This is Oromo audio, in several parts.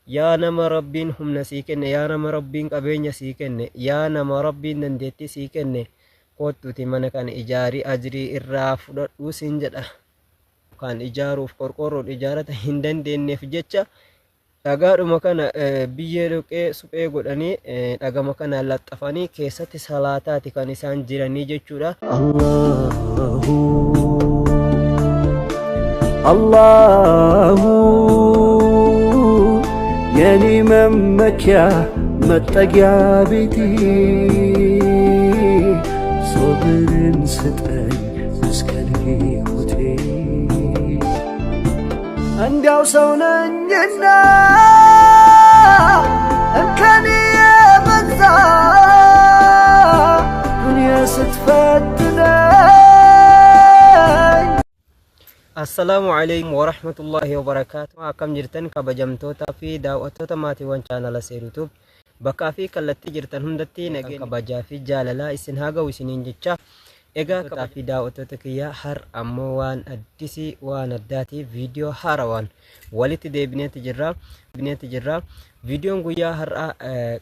yaa nama rabbiin humna sii kenne, yaa nama rabbiin qabeenya sii kenne, yaa nama rabbiin dandeettii sii kenne, kottuuti mana kana ijaarii ajrii irraa fudhadhuu siin jedha. Kan ijaaruuf qorqorroon ijaarata hin dandeenyeef jecha dhagaadhuma kana biyyee dhoqee suphee godhanii dhagama kana laxxafanii keessatti salaataati kan isaan jiranii jechuudha. Allahu የኔ መመኪያ መጠጊያ ቤቴ ሶብርን ስጠኝ እስከ ሕይወቴ እንዲያው ሰው ነኝና እንከን የበዛ ዱንያ ስትፈትነኝ። Assalamu alaikum warahmatullahi wabarakatuh. Akkam jirtan kabajamtoota fi daawwattoota maatiiwwan chaanala Seer YouTube bakkaa fi kallattii jirtan hundatti nageenya kabajaa fi jaalalaa isin haa ga'u isiniin jecha. Egaa kabajaa fi daawwattoota kiyya har ammoo waan addisii waan addaatiif viidiyoo haarawaan walitti deebineeti jirra. Viidiyoon guyyaa har'aa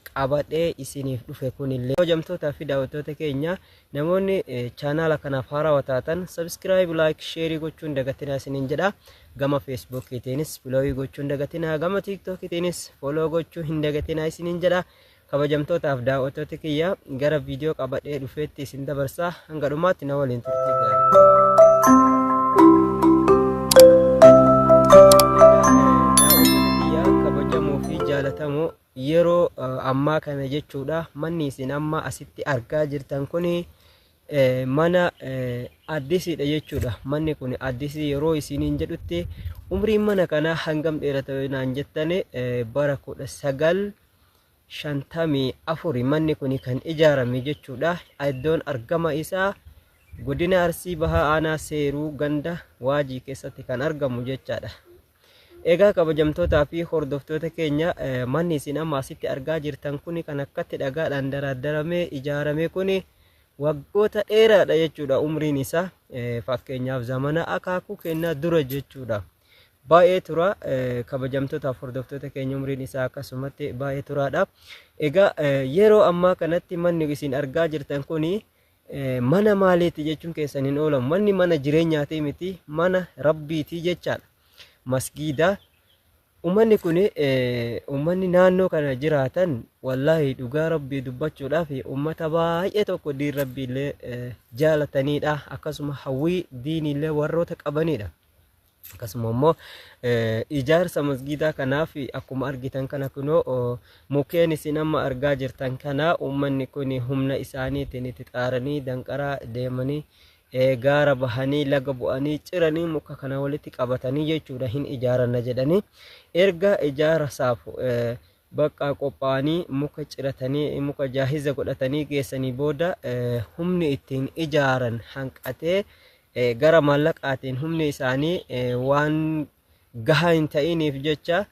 qabadhee isiniif dhufe kunillee kabajamtoota fi daawwattoota keenya namoonni chaanala kanaaf haarawaa taatan subscribe, like, share gochuun dagatinaa isiniin jedha. Gama Facebookitiinis follow gochuun dagatinaa, gama TikTokitiinis follow gochuun hin dagatinaa isiniin jedha. Kabajamtootaaf daawwattoota kiyya gara viidiyoo qabadhee dhufeetti isin dabarsaa. Hanga dhumaatti na waliin turtii gaarii. Jaalatamoo yeroo ammaa kana jechuudha manni isin amma asitti argaa jirtan kuni mana addisiidha jechuudha. Manni kun addisii yeroo isiniin jedhutti umriin mana kana hangam dheerata naan jettane bara 1954 manni kun kan ijaarame jechuudha. Iddoon argama isaa godina Arsii Bahaa Aanaa Seeruu ganda Waajii keessatti kan argamu jechaadha. Egaa kabajamtootaa fi hordoftoota keenya manni isin amma asitti argaa jirtan kuni kan akkatti dhagaadhaan daraadaramee ijaarame kuni waggoota dheeraadha jechuudha. Umriin isaa fakkeenyaaf zamana akaakuu kennaa dura jechuudha. Baay'ee tura kabajamtootaaf hordoftoota keenya umriin isaa akkasumatti baay'ee turaadha. Egaa yeroo ammaa kanatti manni isin argaa jirtan kuni mana maaliiti jechuun keessan hin oolamu. Manni mana jireenyaati miti, mana rabbiiti jechaadha. Masgiida ummanni kun ummanni naannoo kana jiraatan wallahi dhugaa rabbii dubbachuudhaaf ummata baay'ee tokko diin rabbiillee jaalatanidha. Akkasuma hawwii diinillee warroota qabanidha. Akkasuma immoo ijaarsa masgiidaa kanaaf akkuma argitan kana kunoo mukkeen isin amma argaa jirtan kana ummanni kun humna isaaniitiin itti xaaranii danqaraa deemanii gaara bahanii laga bu'anii ciranii muka kana walitti qabatanii jechuudha hin ijaaranna jedhanii erga ijaara saafu bakka qophaa'anii muka ciratanii muka jaahiza godhatanii geessanii booda humni ittiin ijaaran hanqatee gara maallaqaatiin humni isaanii waan gahaa hin ta'iniif jecha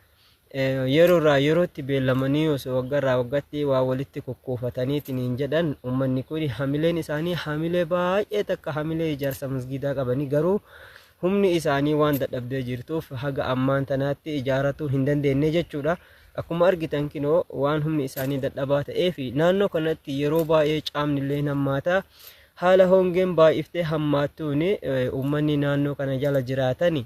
yeroo irraa yerootti beellamanii osoo waggarraa waggatti waa walitti kukkuufataniitiin hin jedhan ummanni kun hamileen isaanii hamilee baay'ee takka hamilee ijaarsa masgiidaa qabanii garuu humni isaanii waan dadhabdee jirtuuf haga ammaan tanaatti ijaaratuu hin dandeenye jechuudha. Akkuma argitan kinoo waan humni isaanii dadhabaa ta'eef naannoo kanatti yeroo baay'ee caamnillee hammaata. Haala hongeen baay'iftee hammaattuun ummanni naannoo kana jala jiraatani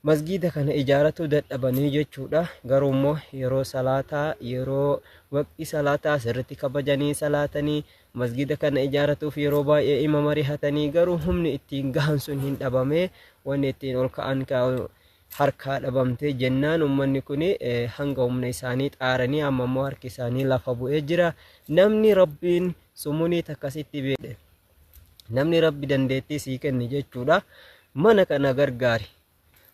masgiida kana ijaaratu dadhabanii jechuudha. Garuu immoo yeroo salaataa yeroo waqtii salaataa sirriitti kabajanii salaatanii masgiida kana ijaaratuuf yeroo baay'ee ima marihatanii garuu humni ittiin gahan sun hin dhabame wanni ittiin ol ka'an harkaa dhabamte jennaan ummanni kun hanga humna isaanii xaaranii amma immoo harki isaanii lafa bu'ee jira. Namni rabbiin sumunii takkasitti beedhe namni rabbi dandeettii sii kenne jechuudha mana kana gargaari.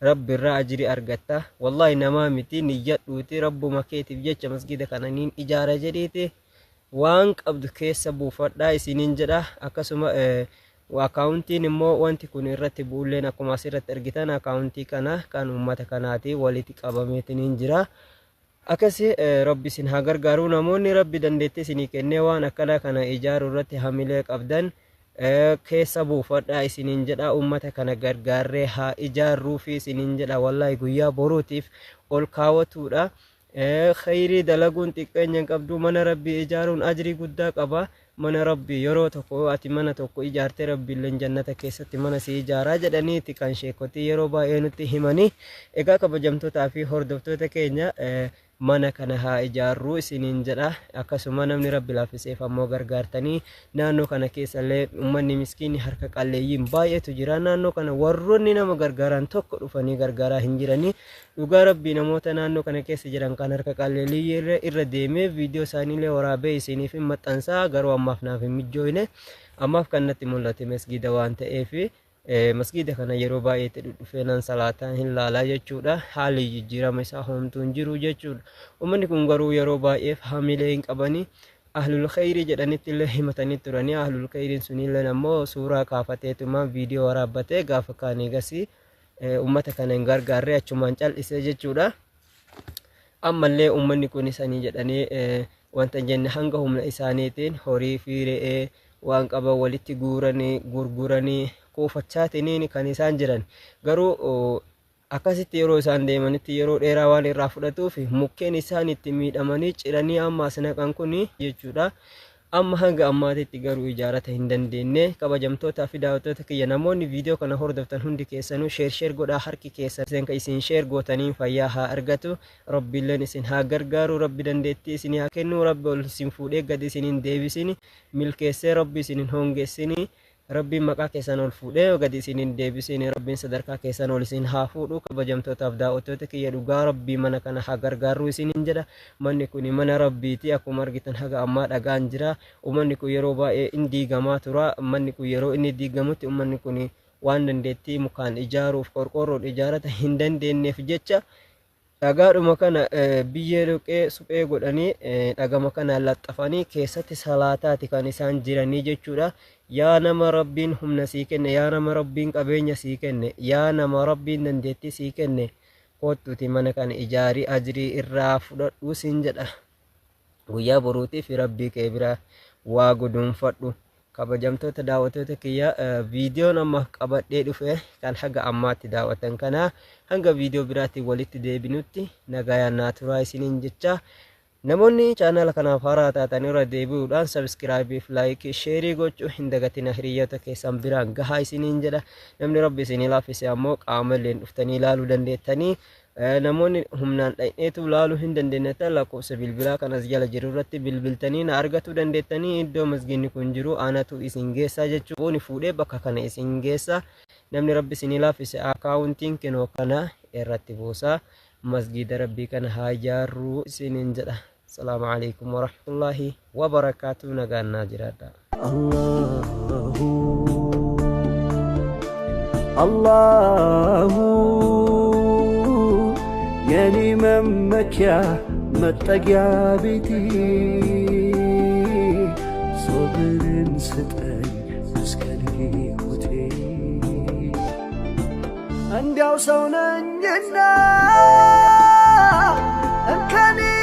Rabbi irraa ajiri argatta wallahi namaa miti niyyadhuuti rabbuma keetiif jecha masgiida kana niin ijaara jedhiiti waan qabdu keessa buufadhaa isiniin jedha. Akkasuma akaawuntiin immoo wanti kun irratti bu'ulleen akkuma asirratti argitan akaawuntii kana kan uummata kanaati walitti qabameetiin jira. Akkasii rabbi isin haa gargaaru. Namoonni rabbi dandeettii isinii kennee waan akkana kana ijaaru irratti hamilee qabdan keessa buufadhaa isiniin jedha. Ummata kana gargaarree haa ijaarruu fi isiniin jedha. Wallahi guyyaa boruutiif ol kaawwatuudha. khayrii dalaguun xiqqeenya qabdu mana rabbii ijaaruun ajrii guddaa qaba mana rabbii yeroo tokko ati mana tokko ijaartee rabbiillee jannata keessatti mana si ijaaraa jedhaniiti kan sheekotii yeroo baay'ee nutti himanii egaa kabajamtootaa fi hordoftoota keenya mana kana haa ijaarru isiniin jedha akkasuma namni rabbi laafiseef ammoo gargaartanii naannoo kana keessallee ummanni miskiinni harka qalleeyyiin baay'eetu jira naannoo kana warroonni nama gargaaran tokko dhufanii gargaaraa hin jiranii dhugaa rabbii namoota naannoo kana keessa jiran kan harka qalleeyyii irra deemee viidiyoo isaaniillee waraabee isiniif maxxansaa garuu ammaaf naaf hin mijjooyne ammaaf kan natti mul'ate masgida waan ta'eef masgida kana yeroo baay'eetti dhufeenan salaataan hin laalaa jechuudha haalli jijjiirama isaa homtuu hin jiru jechuudha ummanni kun garuu yeroo baay'eef hamilee hin qabanii ahlul khayrii jedhanitti illee himatanii turanii ahlul khayriin sunillee ammoo suuraa kaafateetuma viidiyoo waraabbatee gaafa kaan eegasii ummata kana hin gargaarree achumaan cal'isee jechuudha ammallee ummanni kun isanii jedhanii wanta jenne hanga humna isaaniitiin horii fi re'ee waan qaban walitti guuranii gurguranii kuufachaatiniin kan isaan jiran garuu akkasitti yeroo isaan deemanitti yeroo dheeraa waan irraa fudhatuuf mukkeen isaan itti miidhamanii ciranii amma as naqan kun jechuudha amma hanga ammaatitti garuu ijaarata hin dandeenye kabajamtootaa fi daawwattoota kiyya namoonni viidiyoo kana hordoftan hundi keessanuu sheer godhaa harki keessan kan isin sheer gootanii fayyaa haa argatu rabbiilleen isin haa gargaaru rabbi dandeettii isin haa kennu rabbi ol isin fuudhee gad isiniin deebisini milkeessee rabbi isin hin hongeessini rabbiin maqaa keessan ol fuudhee gad isiniin deebisini rabbiin sadarkaa keessan ol isin haa fuudhu kabajamtootaaf daawwattoota kiyya dhugaa rabbii mana kana haa gargaaru isiniin jedha manni kun mana rabbiiti akkuma argitan haga ammaa dhagaan jira ummanni kun yeroo baay'ee inni diigamaa tura manni kun yeroo inni diigamutti ummanni kun waan dandeettii mukaan ijaaruuf qorqorroon ijaarata hin dandeenyeef jecha dhagaadhuma kana biyyee dhoqee suphee godhanii dhagama kana laxxafanii keessatti salaataati kan isaan jiranii jechuudha yaa nama rabbiin humna sii kenne yaa nama rabbiin qabeenya sii kenne yaa nama rabbiin dandeettii sii kenne kottuuti mana kana ijaarii ajrii irraa fudhadhu siin jedha guyyaa boruutiif rabbii kee biraa waa guduunfadhu kabajamtoota daawwattoota kiyya viidiyoon amma qabadhee dhufe kan haga ammaatti daawwatan kana hanga viidiyoo biraatti walitti deebinutti nagayaan naa turaa isiniin jecha namoonni chaanala kanaaf haaraa taatan irra deebi'uudhaan sabskiraabii fi laayikii sheerii gochuu hin dagatina hiriyoota keessan biraan gahaa isiniin jedha namni rabbi isinii laaffise ammoo qaamalleen dhuftanii ilaaluu dandeettanii namoonni humnaan dhaqneetu ilaaluu hin dandeenye lakkoofsa bilbilaa kanas jala jiru irratti bilbiltanii na argachuu dandeettanii iddoo masgiidni kun jiru aanatu isin geessaa jechuun fuudhee bakka kana isin geessa namni rabbi isinii laaffise akaawuntiin kenoo kana irratti buusaa masgiida rabbii kana haa ijaarru isiniin jedha السلام عليكم ورحمة الله وبركاته نغانا جرادا الله يعني ممكيا متقيا بيتي صبر ستاي مسكني كوتي عندي وصونا جنة انكاني